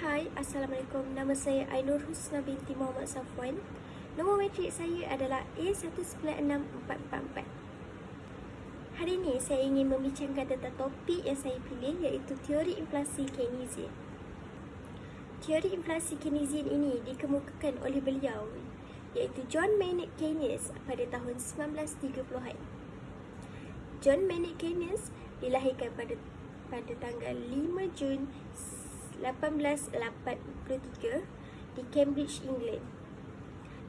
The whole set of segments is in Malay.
Hai, Assalamualaikum. Nama saya Ainur Husna binti Muhammad Safwan. Nombor matrik saya adalah A196444. Hari ini saya ingin membincangkan tentang topik yang saya pilih, iaitu teori inflasi Keynesian. Teori inflasi Keynesian ini dikemukakan oleh beliau, iaitu John Maynard Keynes pada tahun 1930-an. John Maynard Keynes dilahirkan pada tanggal 5 Jun 1883 di Cambridge, England,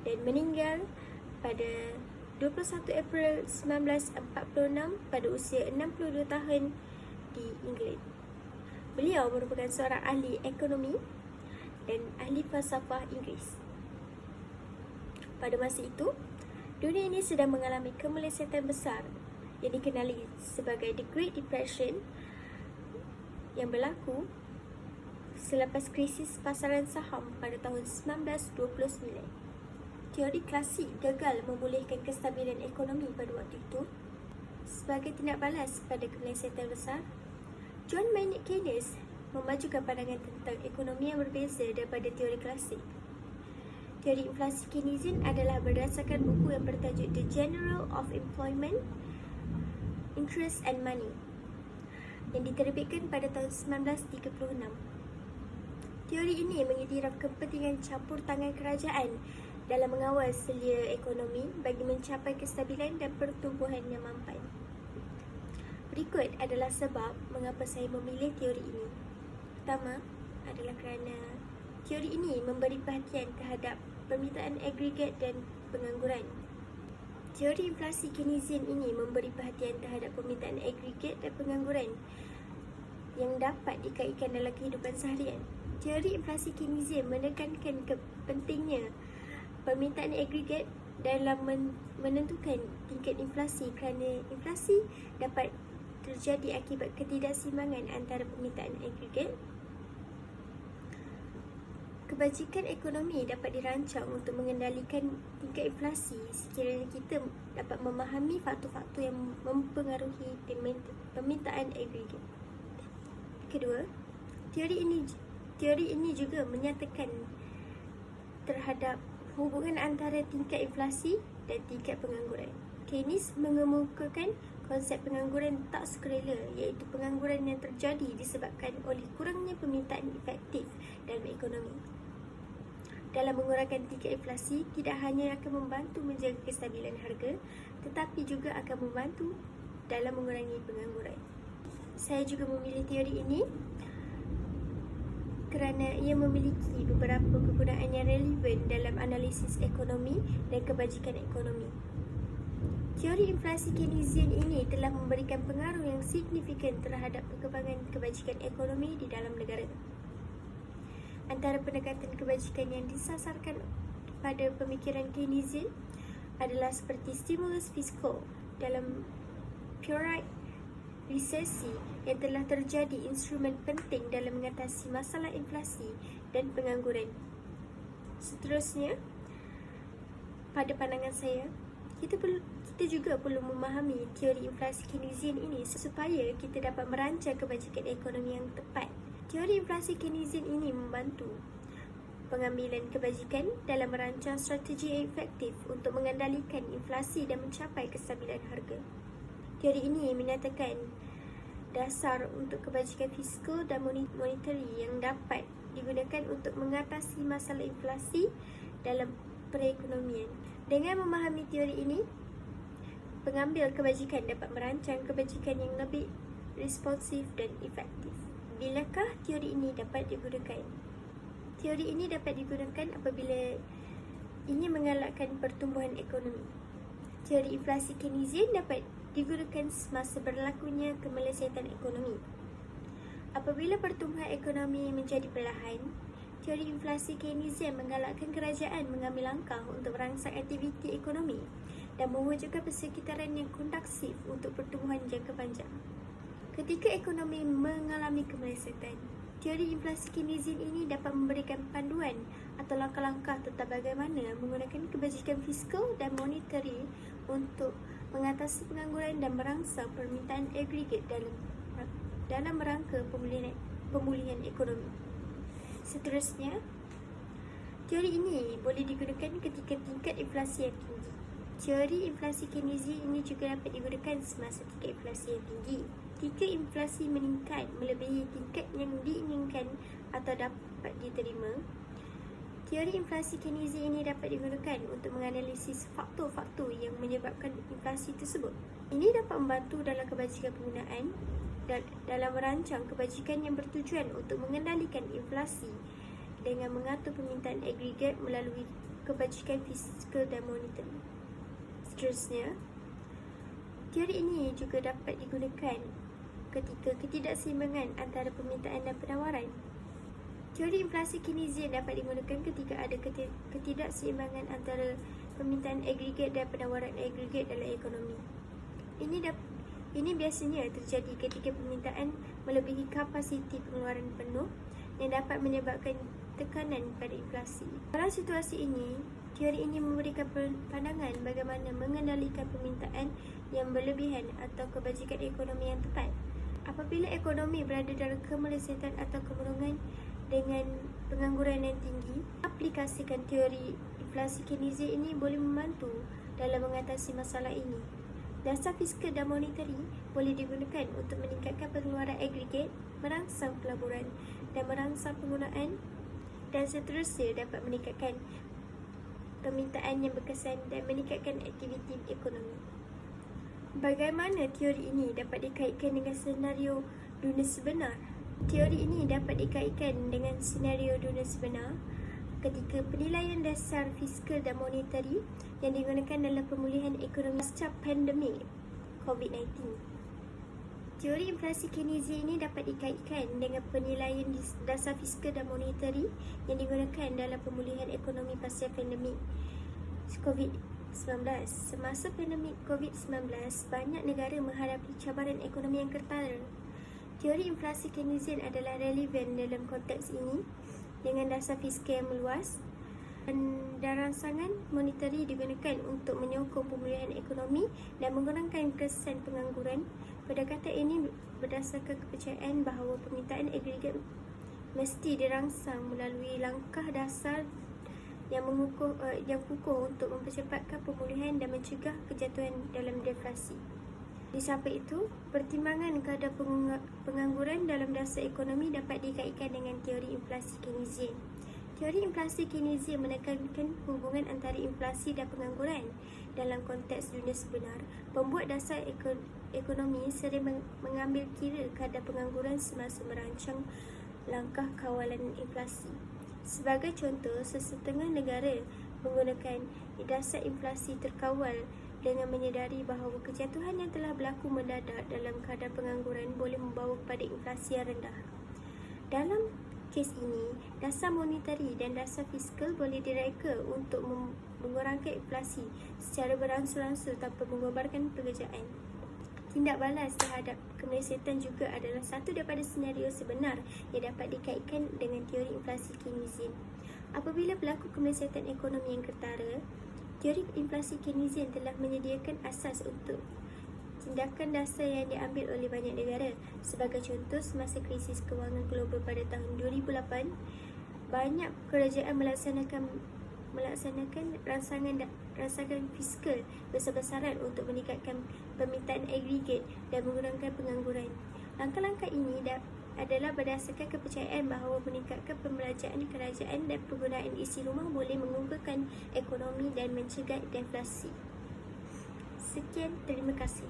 dan meninggal pada 21 April 1946 pada usia 62 tahun di England. Beliau merupakan seorang ahli ekonomi dan ahli falsafah Inggeris. Pada masa itu, dunia ini sedang mengalami kemelesetan besar yang dikenali sebagai The Great Depression yang berlaku selepas krisis pasaran saham pada tahun 1929. Teori klasik gagal memulihkan kestabilan ekonomi pada waktu itu. Sebagai tindak balas pada kemelesetan besar, John Maynard Keynes memajukan pandangan tentang ekonomi yang berbeza daripada teori klasik. Teori inflasi Keynesian adalah berdasarkan buku yang bertajuk The Journal of Employment, Interest and Money yang diterbitkan pada tahun 1936. Teori ini mengiktiraf kepentingan campur tangan kerajaan dalam mengawal selia ekonomi bagi mencapai kestabilan dan pertumbuhan yang mampan. Berikut adalah sebab mengapa saya memilih teori ini. Pertama adalah kerana teori ini memberi perhatian terhadap permintaan agregat dan pengangguran. Teori inflasi Keynesian ini memberi perhatian terhadap permintaan agregat dan pengangguran yang dapat dikaitkan dalam kehidupan seharian. Teori inflasi Keynesian menekankan pentingnya permintaan agregat dalam menentukan tingkat inflasi, kerana inflasi dapat terjadi akibat ketidakseimbangan antara permintaan agregat. Kebajikan ekonomi dapat dirancang untuk mengendalikan tingkat inflasi sekiranya kita dapat memahami faktor-faktor yang mempengaruhi permintaan agregat. Kedua, teori ini juga menyatakan terhadap hubungan antara tingkat inflasi dan tingkat pengangguran. Keynes mengemukakan konsep pengangguran tak sukarela, iaitu pengangguran yang terjadi disebabkan oleh kurangnya permintaan efektif dalam ekonomi. Dalam mengurangkan tingkat inflasi, tidak hanya akan membantu menjaga kestabilan harga, tetapi juga akan membantu dalam mengurangi pengangguran. Saya juga memilih teori ini kerana ia memiliki beberapa kegunaan yang relevan dalam analisis ekonomi dan kebajikan ekonomi. Teori inflasi Keynesian ini telah memberikan pengaruh yang signifikan terhadap perkembangan kebajikan ekonomi di dalam negara. Antara pendekatan kebajikan yang disasarkan pada pemikiran Keynesian adalah seperti stimulus fiskal dalam period resesi yang telah terjadi instrumen penting dalam mengatasi masalah inflasi dan pengangguran. Seterusnya, pada pandangan saya, kita juga perlu memahami teori inflasi Keynesian ini supaya kita dapat merancang kebajikan ekonomi yang tepat. Teori inflasi Keynesian ini membantu pengambilan kebajikan dalam merancang strategi yang efektif untuk mengendalikan inflasi dan mencapai kestabilan harga. Teori ini menyatakan dasar untuk kebajikan fiskal dan monetary yang dapat digunakan untuk mengatasi masalah inflasi dalam perekonomian. Dengan memahami teori ini, pengambil kebajikan dapat merancang kebajikan yang lebih responsif dan efektif. Bilakah teori ini dapat digunakan? Teori ini dapat digunakan apabila ingin mengalahkan pertumbuhan ekonomi. Teori inflasi Keynesian dapat digunakan semasa berlakunya kemelesetan ekonomi. Apabila pertumbuhan ekonomi menjadi perlahan, teori inflasi Keynesian menggalakkan kerajaan mengambil langkah untuk merangsang aktiviti ekonomi dan mewujudkan persekitaran yang kondusif untuk pertumbuhan jangka panjang. Ketika ekonomi mengalami kemelesetan, teori inflasi Keynesian ini dapat memberikan panduan atau langkah-langkah tentang bagaimana menggunakan kebajikan fiskal dan monetary untuk mengatasi pengangguran dan merangsang permintaan agregat dalam rangka pemulihan ekonomi. Seterusnya, teori ini boleh digunakan ketika tingkat inflasi yang tinggi. Teori inflasi Keynesian ini juga dapat digunakan semasa tingkat inflasi yang tinggi. Jika inflasi meningkat melebihi tingkat yang diinginkan atau dapat diterima, teori inflasi Keynesian ini dapat digunakan untuk menganalisis faktor-faktor yang menyebabkan inflasi tersebut. Ini dapat membantu dalam kebajikan penggunaan dan dalam merancang kebajikan yang bertujuan untuk mengendalikan inflasi dengan mengatur permintaan agregat melalui kebajikan fiskal dan monetary. Seterusnya, teori ini juga dapat digunakan ketika ketidakseimbangan antara permintaan dan penawaran. Teori inflasi Keynesian dapat digunakan ketika ada ketidakseimbangan antara permintaan agregat dan penawaran agregat dalam ekonomi. Ini biasanya terjadi ketika permintaan melebihi kapasiti pengeluaran penuh yang dapat menyebabkan tekanan pada inflasi. Dalam situasi ini, teori ini memberikan pandangan bagaimana mengendalikan permintaan yang berlebihan atau kebajikan ekonomi yang tepat. Apabila ekonomi berada dalam kemelesetan atau kemurungan dengan pengangguran yang tinggi, aplikasikan teori inflasi Keynesian ini boleh membantu dalam mengatasi masalah ini. Dasar fiskal dan monetary boleh digunakan untuk meningkatkan pengeluaran agregat, merangsang pelaburan dan merangsang penggunaan, dan seterusnya dapat meningkatkan permintaan yang berkesan dan meningkatkan aktiviti ekonomi. Bagaimana teori ini dapat dikaitkan dengan senario dunia sebenar? Teori ini dapat dikaitkan dengan senario dunia sebenar ketika penilaian dasar fiskal dan monetary yang digunakan dalam pemulihan ekonomi pasca pandemik COVID-19. Teori inflasi Keynesian ini dapat dikaitkan dengan penilaian dasar fiskal dan monetary yang digunakan dalam pemulihan ekonomi pasca pandemik COVID-19. Semasa pandemik COVID-19, banyak negara menghadapi cabaran ekonomi yang ketara. Teori inflasi Keynesian adalah relevan dalam konteks ini dengan dasar fiskal yang meluas dan rangsangan monetary digunakan untuk menyokong pemulihan ekonomi dan mengurangkan kesan pengangguran. Pendekatan ini berdasarkan kepercayaan bahawa permintaan agregat mesti dirangsang melalui langkah dasar yang kukuh untuk mempercepatkan pemulihan dan mencegah kejatuhan dalam deflasi. Di samping itu, pertimbangan kadar pengangguran dalam dasar ekonomi dapat dikaitkan dengan teori inflasi Keynesian. Teori inflasi Keynesian menekankan hubungan antara inflasi dan pengangguran dalam konteks dunia sebenar. Pembuat dasar ekonomi sering mengambil kira kadar pengangguran semasa merancang langkah kawalan inflasi. Sebagai contoh, sesetengah negara menggunakan dasar inflasi terkawal dengan menyedari bahawa kejatuhan yang telah berlaku mendadak dalam kadar pengangguran boleh membawa kepada inflasi yang rendah. Dalam kes ini, dasar monetary dan dasar fiskal boleh direka untuk mengurangkan inflasi secara beransur-ansur tanpa mengorbankan pekerjaan. Tindak balas terhadap kemelesetan juga adalah satu daripada senario sebenar yang dapat dikaitkan dengan teori inflasi Keynesian. Apabila berlaku kemelesetan ekonomi yang ketara, teori inflasi Keynesian telah menyediakan asas untuk tindakan dasar yang diambil oleh banyak negara. Sebagai contoh, semasa krisis kewangan global pada tahun 2008, banyak kerajaan melaksanakan rangsangan fiskal besar-besaran untuk meningkatkan permintaan agregat dan mengurangkan pengangguran. Langkah-langkah ini adalah berdasarkan kepercayaan bahawa meningkatkan pembelanjaan kerajaan dan penggunaan isi rumah boleh mengunggulkan ekonomi dan mencegah deflasi. Sekian, terima kasih.